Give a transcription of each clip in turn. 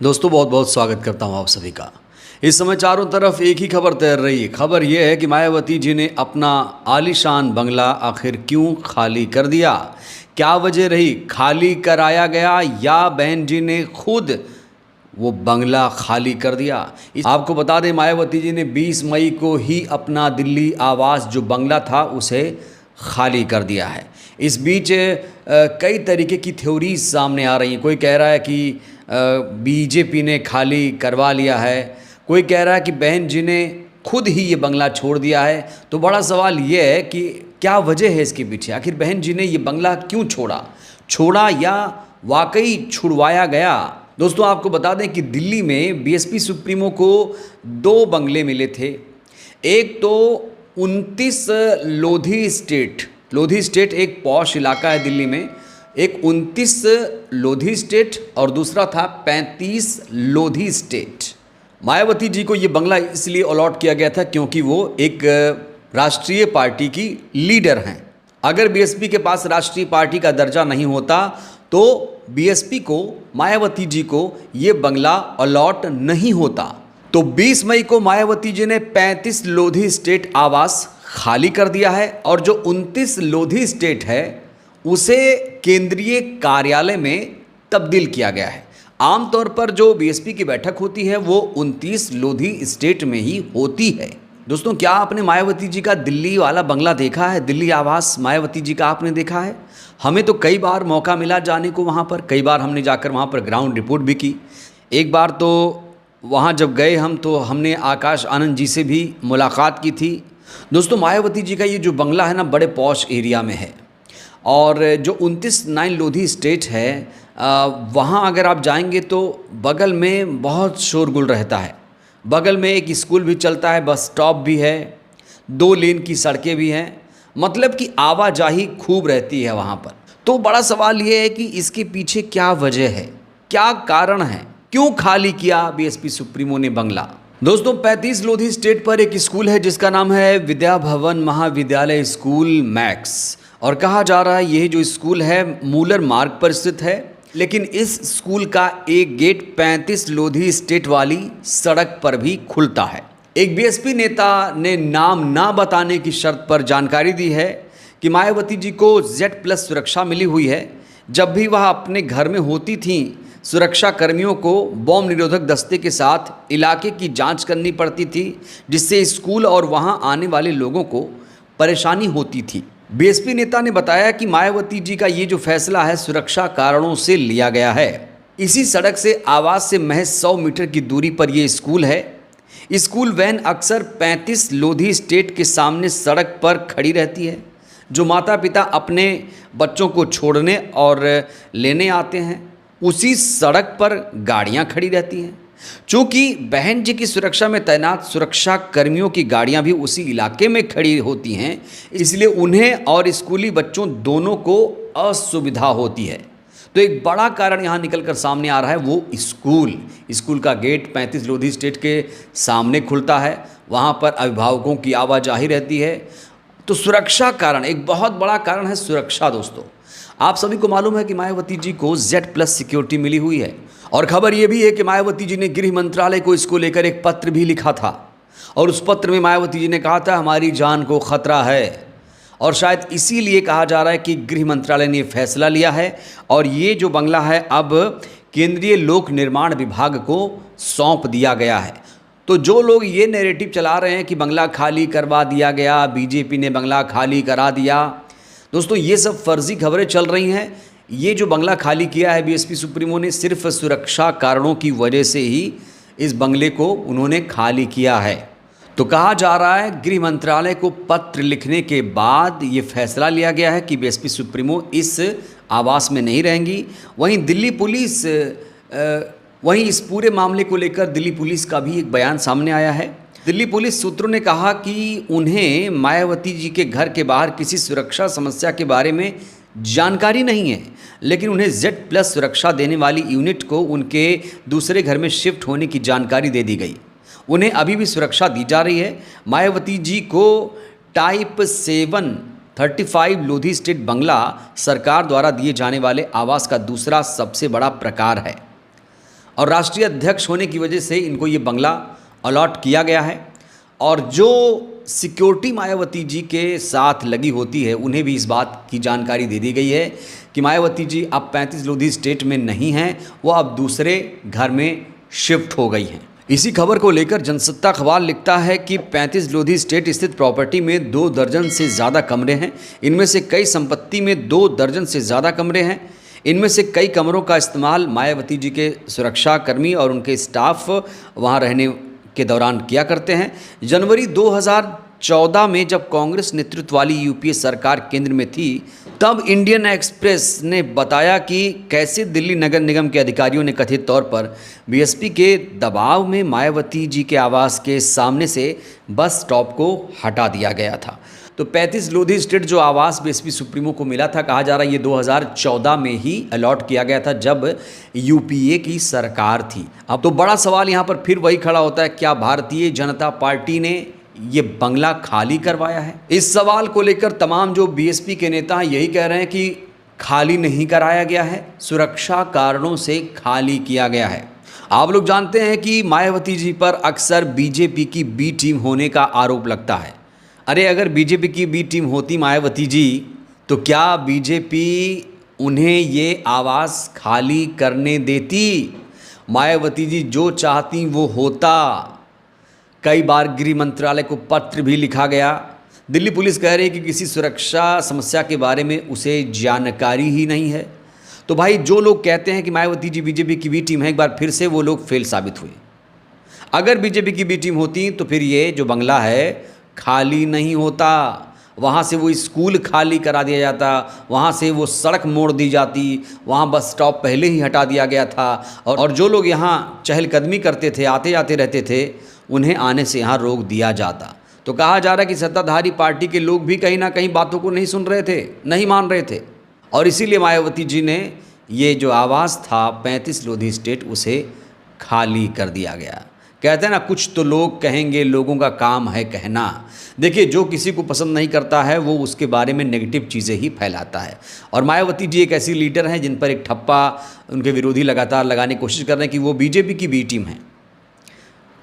दोस्तों बहुत बहुत स्वागत करता हूं आप सभी का। इस समय चारों तरफ एक ही खबर तैर रही है। खबर यह है कि मायावती जी ने अपना आलीशान बंगला आखिर क्यों खाली कर दिया। क्या वजह रही, खाली कराया गया या बहन जी ने खुद वो बंगला खाली कर दिया। आपको बता दें मायावती जी ने 20 मई को ही अपना दिल्ली आवास जो बंगला था उसे खाली कर दिया है। इस बीच कई तरीके की थ्योरीज सामने आ रही हैं। कोई कह रहा है कि बीजेपी ने खाली करवा लिया है, कोई कह रहा है कि बहन जी ने खुद ही ये बंगला छोड़ दिया है। तो बड़ा सवाल ये है कि क्या वजह है इसके पीछे, आखिर बहन जी ने ये बंगला क्यों छोड़ा या वाकई छुड़वाया गया। दोस्तों आपको बता दें कि दिल्ली में बीएसपी सुप्रीमो को 2 बंगले मिले थे। एक तो 29 लोधी स्टेट एक पॉश इलाका है दिल्ली में, एक 29 लोधी स्टेट और दूसरा था 35 लोधी स्टेट। मायावती जी को ये बंगला इसलिए अलॉट किया गया था क्योंकि वो एक राष्ट्रीय पार्टी की लीडर हैं। अगर बीएसपी के पास राष्ट्रीय पार्टी का दर्जा नहीं होता तो बीएसपी को, मायावती जी को ये बंगला अलॉट नहीं होता। तो 20 मई को मायावती जी ने 35 लोधी स्टेट आवास खाली कर दिया है और जो 29 लोधी स्टेट है उसे केंद्रीय कार्यालय में तब्दील किया गया है। आमतौर पर जो बीएसपी की बैठक होती है वो 29 लोधी स्टेट में ही होती है। दोस्तों क्या आपने मायावती जी का दिल्ली वाला बंगला देखा है, दिल्ली आवास मायावती जी का आपने देखा है? हमें तो कई बार मौका मिला जाने को वहाँ पर, कई बार हमने जाकर वहाँ पर ग्राउंड रिपोर्ट भी की। एक बार तो वहाँ जब गए हम तो हमने आकाश आनंद जी से भी मुलाकात की थी। दोस्तों मायावती जी का ये जो बंगला है ना बड़े पॉश एरिया में है और जो 29 लोधी स्टेट है वहाँ अगर आप जाएंगे तो बगल में बहुत शोरगुल रहता है। बगल में एक स्कूल भी चलता है, बस स्टॉप भी है, 2 लेन की सड़कें भी हैं, मतलब कि आवाजाही खूब रहती है वहाँ पर। तो बड़ा सवाल ये है कि इसके पीछे क्या वजह है, क्या कारण है, क्यों खाली किया बीएसपी सुप्रीमो ने बंगला। दोस्तों 35 लोधी स्टेट पर एक स्कूल है जिसका नाम है विद्या भवन महाविद्यालय स्कूल मैक्स, और कहा जा रहा है यह जो स्कूल है मूलर मार्ग पर स्थित है। लेकिन इस स्कूल का एक गेट 35 लोधी स्टेट वाली सड़क पर भी खुलता है। एक बीएसपी नेता ने नाम ना बताने की शर्त पर जानकारी दी है कि मायावती जी को Z+ सुरक्षा मिली हुई है। जब भी वह अपने घर में होती थीं सुरक्षा कर्मियों को बम निरोधक दस्ते के साथ इलाके की जांच करनी पड़ती थी, जिससे स्कूल और वहां आने वाले लोगों को परेशानी होती थी। बीएसपी नेता ने बताया कि मायावती जी का ये जो फैसला है सुरक्षा कारणों से लिया गया है। इसी सड़क से आवास से महज 100 मीटर की दूरी पर यह स्कूल है। स्कूल वैन अक्सर 35 लोधी स्टेट के सामने सड़क पर खड़ी रहती है। जो माता पिता अपने बच्चों को छोड़ने और लेने आते हैं उसी सड़क पर गाड़ियां खड़ी रहती हैं। चूँकि बहन जी की सुरक्षा में तैनात सुरक्षा कर्मियों की गाड़ियां भी उसी इलाके में खड़ी होती हैं, इसलिए उन्हें और स्कूली बच्चों दोनों को असुविधा होती है। तो एक बड़ा कारण यहाँ निकल कर सामने आ रहा है, वो स्कूल का गेट 35 लोधी स्टेट के सामने खुलता है, वहाँ पर अभिभावकों की आवाजाही रहती है। तो सुरक्षा कारण, एक बहुत बड़ा कारण है सुरक्षा। दोस्तों आप सभी को मालूम है कि मायावती जी को Z+ सिक्योरिटी मिली हुई है और खबर यह भी है कि मायावती जी ने गृह मंत्रालय को इसको लेकर एक पत्र भी लिखा था और उस पत्र में मायावती जी ने कहा था हमारी जान को खतरा है, और शायद इसीलिए कहा जा रहा है कि गृह मंत्रालय ने फैसला लिया है और ये जो बंगला है अब केंद्रीय लोक निर्माण विभाग को सौंप दिया गया है। तो जो लोग ये नैरेटिव चला रहे हैं कि बंगला खाली करवा दिया गया, बीजेपी ने बंगला खाली करा दिया, दोस्तों ये सब फर्जी खबरें चल रही हैं। ये जो बंगला खाली किया है बीएसपी सुप्रीमो ने सिर्फ सुरक्षा कारणों की वजह से ही इस बंगले को उन्होंने खाली किया है। तो कहा जा रहा है गृह मंत्रालय को पत्र लिखने के बाद ये फैसला लिया गया है कि बीएसपी सुप्रीमो इस आवास में नहीं रहेंगी। वहीं दिल्ली पुलिस वहीं इस पूरे मामले को लेकर दिल्ली पुलिस का भी एक बयान सामने आया है। दिल्ली पुलिस सूत्रों ने कहा कि उन्हें मायावती जी के घर के बाहर किसी सुरक्षा समस्या के बारे में जानकारी नहीं है, लेकिन उन्हें Z+ सुरक्षा देने वाली यूनिट को उनके दूसरे घर में शिफ्ट होने की जानकारी दे दी गई। उन्हें अभी भी सुरक्षा दी जा रही है। मायावती जी को टाइप 7 35 लोधी स्टेट बंगला सरकार द्वारा दिए जाने वाले आवास का दूसरा सबसे बड़ा प्रकार है। और राष्ट्रीय अध्यक्ष होने की वजह से इनको ये बंगला अलॉट किया गया है। और जो सिक्योरिटी मायावती जी के साथ लगी होती है उन्हें भी इस बात की जानकारी दे दी गई है कि मायावती जी अब 35 लोधी स्टेट में नहीं हैं, वो अब दूसरे घर में शिफ्ट हो गई हैं। इसी खबर को लेकर जनसत्ता अखबार लिखता है कि 35 लोधी स्टेट स्थित प्रॉपर्टी में 2 दर्जन से ज़्यादा कमरे हैं। इनमें से कई संपत्ति में 2 दर्जन से ज़्यादा कमरे हैं। इनमें से कई कमरों का इस्तेमाल मायावती जी के सुरक्षाकर्मी और उनके स्टाफ वहां रहने के दौरान किया करते हैं। जनवरी 2014 में जब कांग्रेस नेतृत्व वाली यूपीए सरकार केंद्र में थी, तब इंडियन एक्सप्रेस ने बताया कि कैसे दिल्ली नगर निगम के अधिकारियों ने कथित तौर पर बीएसपी के दबाव में मायावती जी के आवास के सामने से बस स्टॉप को हटा दिया गया था। तो 35 लोधी स्टेट जो आवास बीएसपी सुप्रीमो को मिला था, कहा जा रहा है ये 2014 में ही अलॉट किया गया था जब यूपीए की सरकार थी। अब तो बड़ा सवाल यहाँ पर फिर वही खड़ा होता है, क्या भारतीय जनता पार्टी ने ये बंगला खाली करवाया है? इस सवाल को लेकर तमाम जो बीएसपी के नेता हैं यही कह रहे हैं कि खाली नहीं कराया गया है, सुरक्षा कारणों से खाली किया गया है। आप लोग जानते हैं कि मायावती जी पर अक्सर बीजेपी की बी टीम होने का आरोप लगता है। अरे अगर बीजेपी की बी टीम होती मायावती जी, तो क्या बीजेपी उन्हें ये आवास खाली करने देती? मायावती जी जो चाहती वो होता। कई बार गृह मंत्रालय को पत्र भी लिखा गया। दिल्ली पुलिस कह रही है कि किसी सुरक्षा समस्या के बारे में उसे जानकारी ही नहीं है। तो भाई जो लोग कहते हैं कि मायावती जी बीजेपी की बी टीम है, एक बार फिर से वो लोग फेल साबित हुए। अगर बीजेपी की बी टीम होती तो फिर ये जो बंगला है खाली नहीं होता, वहाँ से वो स्कूल खाली करा दिया जाता, वहाँ से वो सड़क मोड़ दी जाती, वहाँ बस स्टॉप पहले ही हटा दिया गया था और जो लोग यहाँ चहलकदमी करते थे, आते जाते रहते थे, उन्हें आने से यहाँ रोक दिया जाता। तो कहा जा रहा है कि सत्ताधारी पार्टी के लोग भी कहीं ना कहीं बातों को नहीं सुन रहे थे, नहीं मान रहे थे और इसीलिए मायावती जी ने ये जो आवास था 35 लोधी स्टेट उसे खाली कर दिया गया। कहते हैं ना, कुछ तो लोग कहेंगे, लोगों का काम है कहना। देखिए, जो किसी को पसंद नहीं करता है वो उसके बारे में नेगेटिव चीज़ें ही फैलाता है। और मायावती जी एक ऐसी लीडर हैं जिन पर एक ठप्पा उनके विरोधी लगातार लगाने की कोशिश कर रहे हैं कि वो बीजेपी की बी टीम है।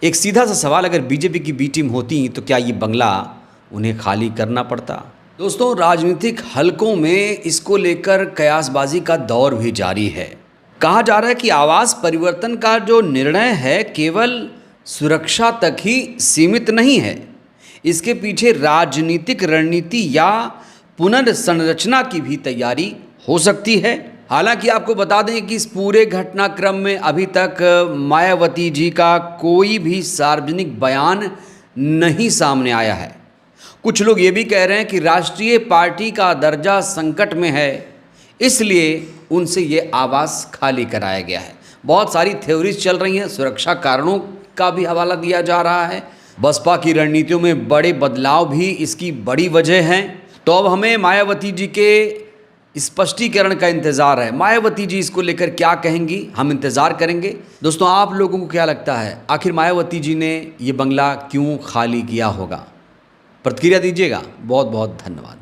एक सीधा सा सवाल, अगर बीजेपी की बी टीम होती तो क्या ये बंगला उन्हें खाली करना पड़ता? दोस्तों, राजनीतिक हलकों में इसको लेकर कयासबाजी का दौर भी जारी है। कहा जा रहा है कि आवास परिवर्तन का जो निर्णय है केवल सुरक्षा तक ही सीमित नहीं है, इसके पीछे राजनीतिक रणनीति या पुनर्संरचना की भी तैयारी हो सकती है। हालांकि आपको बता दें कि इस पूरे घटनाक्रम में अभी तक मायावती जी का कोई भी सार्वजनिक बयान नहीं सामने आया है। कुछ लोग ये भी कह रहे हैं कि राष्ट्रीय पार्टी का दर्जा संकट में है, इसलिए उनसे ये आवास खाली कराया गया है। बहुत सारी थ्योरीज चल रही हैं, सुरक्षा कारणों का भी हवाला दिया जा रहा है। बसपा की रणनीतियों में बड़े बदलाव भी इसकी बड़ी वजह हैं। तो अब हमें मायावती जी के स्पष्टीकरण का इंतज़ार है। मायावती जी इसको लेकर क्या कहेंगी, हम इंतज़ार करेंगे। दोस्तों, आप लोगों को क्या लगता है, आखिर मायावती जी ने ये बंगला क्यों खाली किया होगा? प्रतिक्रिया दीजिएगा। बहुत बहुत धन्यवाद।